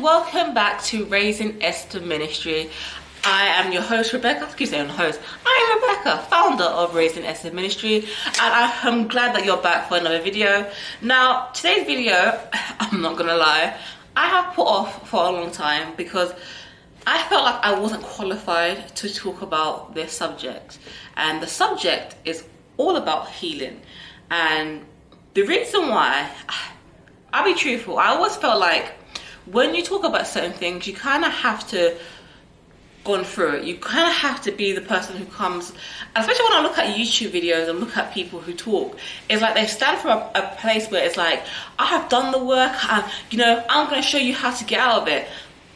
welcome back to Raising Esther Ministry. I am your host, Rebecca. I keep saying host. I am Rebecca, founder of Raising Esther Ministry, and I am glad that you're back for another video. Now, today's video, I'm not gonna lie, I have put off for a long time because I felt like I wasn't qualified to talk about this subject, and the subject is all about healing. And the reason why, I'll be truthful, I always felt like when you talk about certain things, you kind of have to go through it. You kind of have to be the person who comes, especially when I look at YouTube videos and look at people who talk, it's like they stand from a place where it's like, I have done the work, I'm going to show you how to get out of it.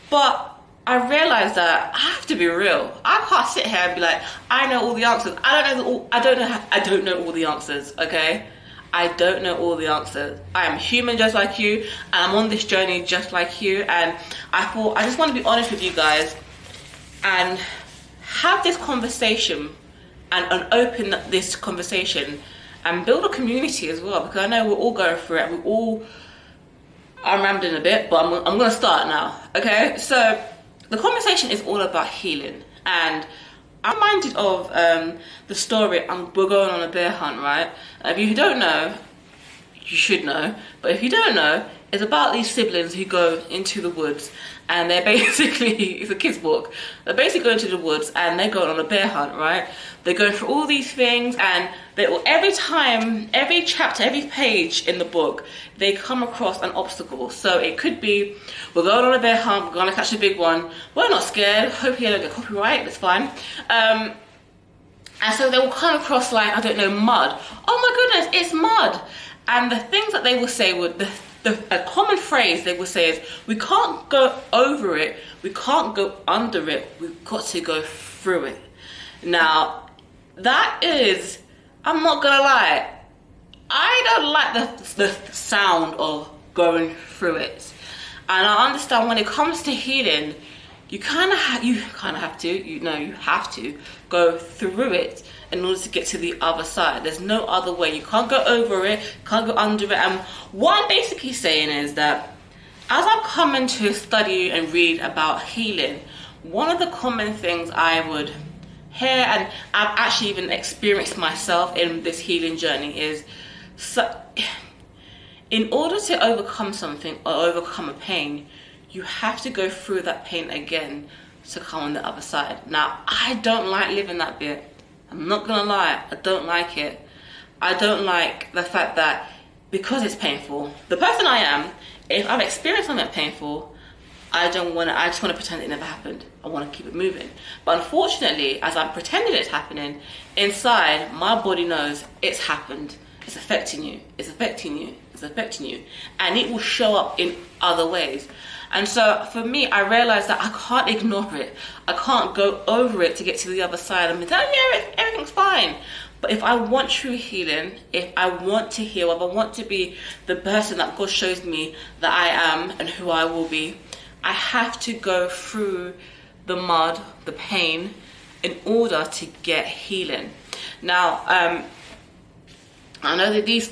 But I realized that I have to be real. I can't sit here and be like, I know all the answers. I don't know all the answers, okay? I don't know all the answers. I am human just like you, and I'm on this journey just like you, and I thought I just want to be honest with you guys and have this conversation and open this conversation and build a community as well, because I know we're all going through it. I'm rambling a bit, but I'm going to start now, okay? So the conversation is all about healing, and I'm reminded of the story, we're going on a bear hunt, right? If you don't know, you should know, but if you don't know, it's about these siblings who go into the woods, and they're basically, it's a kid's book, they basically go into the woods and they're going on a bear hunt, right? They're going through all these things, and every time, every chapter, every page in the book, they come across an obstacle. So it could be, we're going on a bear hunt, we're going to catch a big one, we're not scared, hopefully I don't get copyright, that's fine. And so they will come across, like, I don't know, mud. Oh my goodness, it's mud. And the things that they will say would, a common phrase they will say is, we can't go over it, we can't go under it, we've got to go through it. Now, that is, I'm not gonna lie, I don't like the sound of going through it. And I understand when it comes to healing, you have to go through it in order to get to the other side. There's no other way. You can't go over it, can't go under it. And what I'm basically saying is that as I've come in to study and read about healing, one of the common things I would hear, and I've actually even experienced myself in this healing journey, is in order to overcome something or overcome a pain, you have to go through that pain again to come on the other side. Now, I don't like living that bit. I'm not gonna lie, I don't like it. I don't like the fact that because it's painful, the person I am, if I've experienced something painful, I just want to pretend it never happened. I want to keep it moving. But unfortunately, as I'm pretending it's happening, inside, my body knows it's happened. It's affecting you, it's affecting you, it's affecting you. And it will show up in other ways. And so for me, I realized that I can't ignore it. I can't go over it to get to the other side and be like, yeah, everything's fine. But if I want true healing, if I want to heal, if I want to be the person that God shows me that I am and who I will be, I have to go through the mud, the pain, in order to get healing. Now, I know that this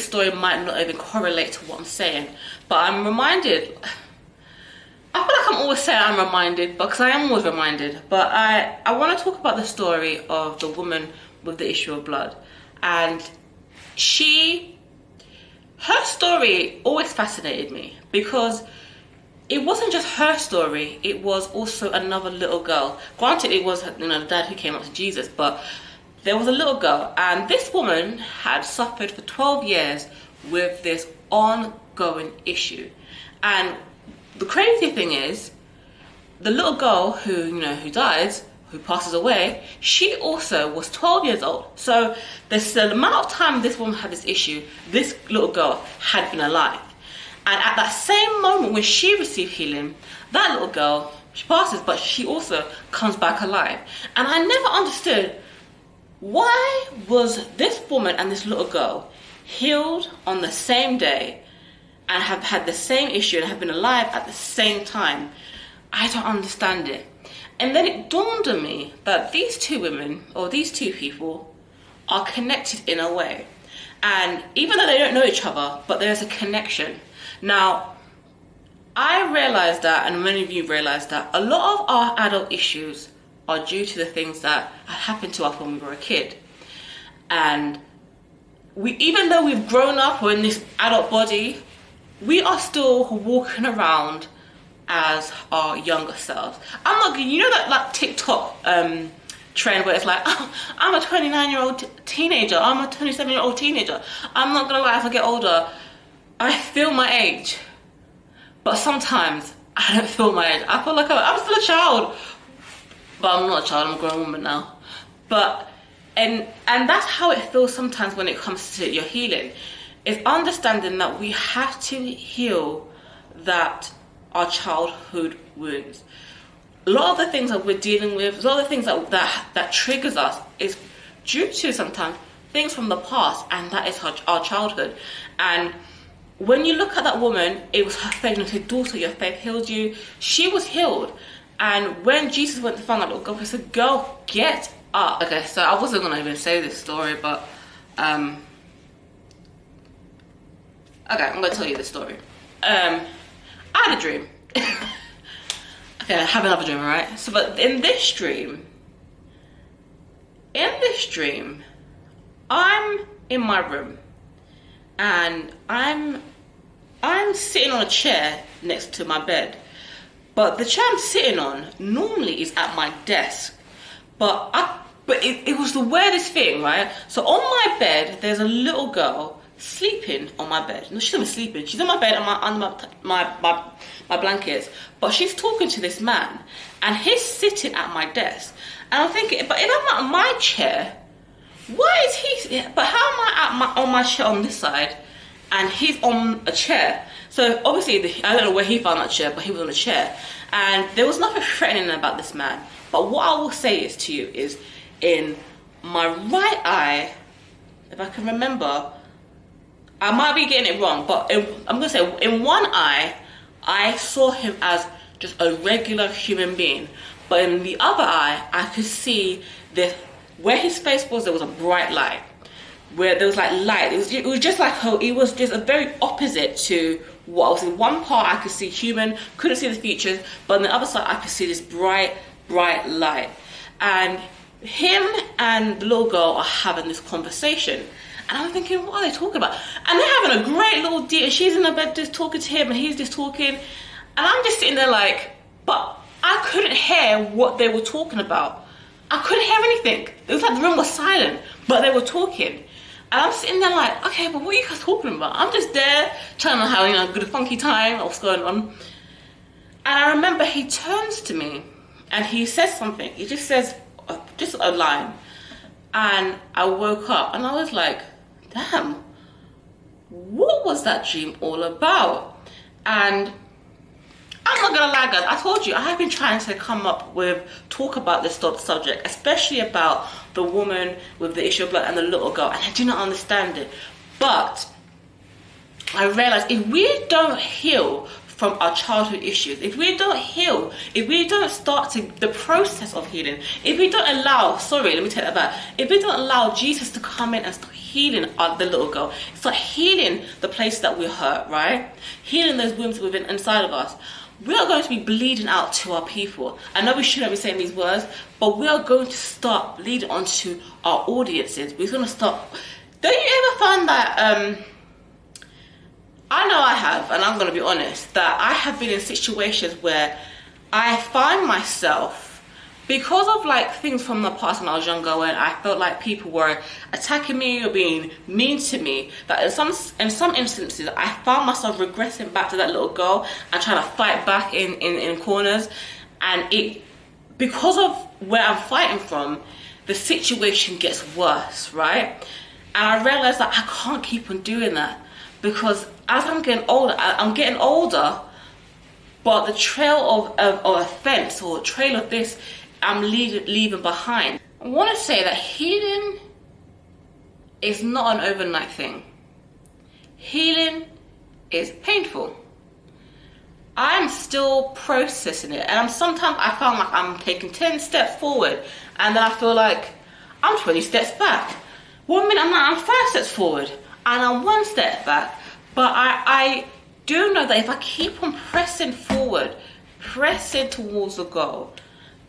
story might not even correlate to what I'm saying, but I'm reminded, I feel like I'm always saying I'm reminded, because I am always reminded, but I want to talk about the story of the woman with the issue of blood. And her story always fascinated me, because it wasn't just her story, it was also another little girl. Granted, it was the dad who came up to Jesus, but there was a little girl, and this woman had suffered for 12 years with this ongoing issue. And the crazy thing is, the little girl who dies, who passes away, she also was 12 years old. So the amount of time this woman had this issue, this little girl had been alive. And at that same moment when she received healing, that little girl, she passes, but she also comes back alive. And I never understood, why was this woman and this little girl healed on the same day and have had the same issue and have been alive at the same time? I don't understand it. And then it dawned on me that these two women, or these two people, are connected in a way. And even though they don't know each other, but there's a connection. Now, I realized that, and many of you realized that, a lot of our adult issues are due to the things that happened to us when we were a kid. And even though we've grown up or in this adult body, we are still walking around as our younger selves. I'm not, you know that like TikTok trend where it's like, oh, I'm a 29-year-old teenager, I'm a 27-year-old teenager. I'm not gonna lie, as I get older, I feel my age. But sometimes I don't feel my age. I feel like I'm still a child. But I'm not a child, I'm a grown woman now. But, and that's how it feels sometimes when it comes to your healing. It's understanding that we have to heal our childhood wounds. A lot of the things that we're dealing with, a lot of the things that triggers us is due to sometimes things from the past, and that is our childhood. And when you look at that woman, it was her faith, and said, daughter, your faith healed you. She was healed. And when Jesus went to find that little girl, he said, girl, get up. Okay, so I wasn't going to even say this story, but okay, I'm going to tell you this story. I had a dream. Okay, I have another dream, alright? So, but in this dream, I'm in my room, and I'm sitting on a chair next to my bed. But the chair I'm sitting on normally is at my desk. But it was the weirdest thing, right? So on my bed, there's a little girl sleeping on my bed. No, she's not sleeping. She's on my bed under my blankets. But she's talking to this man, and he's sitting at my desk. And I'm thinking, but if I'm at my chair, why is he? But how am I on my chair on this side, and he's on a chair? So obviously, I don't know where he found that chair, but he was on a chair. And there was nothing threatening about this man. But what I will say is to you is, in my right eye, if I can remember, I might be getting it wrong, but I'm going to say in one eye, I saw him as just a regular human being. But in the other eye, I could see where his face was, there was a bright light. Where there was like light. It was just like it was just a very opposite to what I was in. One part I could see human, couldn't see the features, but on the other side I could see this bright light. And him and the little girl are having this conversation. And I'm thinking, what are they talking about? And they're having a great little deal. And she's in the bed just talking to him, and he's just talking. And I'm just sitting there like, but I couldn't hear what they were talking about. I couldn't hear anything. It was like the room was silent, but they were talking. And I'm sitting there like, okay, but what are you guys talking about? I'm just there trying to have, a good funky time, what's going on. And I remember he turns to me and he says something. He just says, just a line. And I woke up and I was like, damn, what was that dream all about? And I'm not gonna lie, guys, I told you, I have been trying to talk about this subject, especially about the woman with the issue of blood and the little girl, and I do not understand it. But I realized if we don't heal from our childhood issues, if we don't heal, if we don't start the process of healing, if we don't allow, if we don't allow Jesus to come in and start healing the little girl, start healing the place that we're hurt, right? Healing those wounds within inside of us, we are going to be bleeding out to our people. I know we shouldn't be saying these words, but we are going to start bleeding onto our audiences. We're going to start. Don't you ever find that? I know I have, and I'm going to be honest, that I have been in situations where I find myself, because of like things from the past when I was younger, when I felt like people were attacking me or being mean to me, that in some instances I found myself regressing back to that little girl and trying to fight back in corners. And because of where I'm fighting from, the situation gets worse, right? And I realized that I can't keep on doing that, because as I'm getting older, but the trail of offense or trail of this, I'm leaving behind. I want to say that healing is not an overnight thing. Healing is painful. I'm still processing it, and sometimes I found like I'm taking 10 steps forward, and then I feel like I'm 20 steps back. 1 minute I'm 5 steps forward, and I'm 1 step back. But do know that if I keep on pressing forward, pressing towards the goal,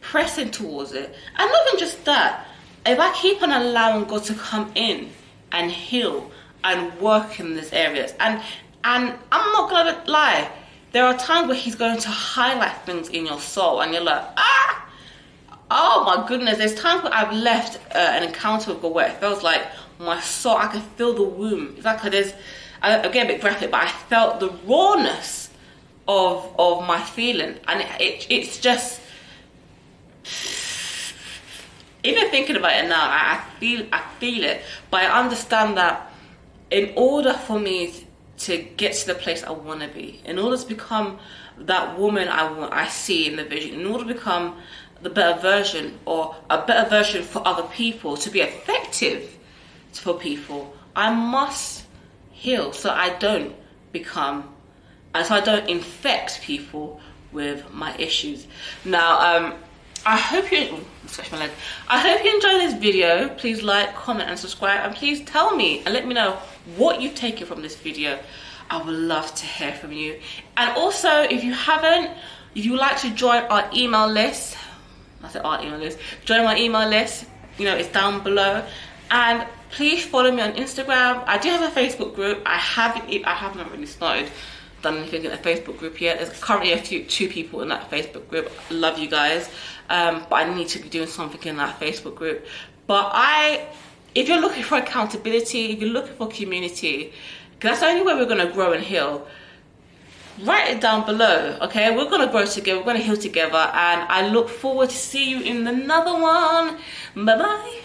pressing towards it, and not even just that, if I keep on allowing God to come in and heal and work in these areas, and I'm not gonna lie, there are times where he's going to highlight things in your soul and you're like, oh my goodness. There's times where I've left an encounter with God where it feels like my soul, I can feel the womb. It's like there's, I get a bit graphic, but I felt the rawness of my feeling, and it's just, even thinking about it now, I feel it. But I understand that in order for me to get to the place I want to be, in order to become that woman I see in the vision, in order to become the better version, or a better version for other people, to be effective for people, I must heal so I don't become, and so I don't infect people with my issues. Now, I hope you, scratch my leg. I hope you enjoyed this video. Please like, comment, and subscribe, and please tell me and let me know what you've taken from this video. I would love to hear from you. And also, if you would like to join our email list, I said our email list, join my email list, you know, it's down below. And please follow me on Instagram. I do have a Facebook group. I haven't really done anything in the Facebook group yet. There's currently two people in that Facebook group. Love you guys, but I need to be doing something in that Facebook group. But if you're looking for accountability, if you're looking for community, because that's the only way we're going to grow and heal, write it down below. Okay, we're going to grow together, we're going to heal together, and I look forward to see you in another one. Bye bye.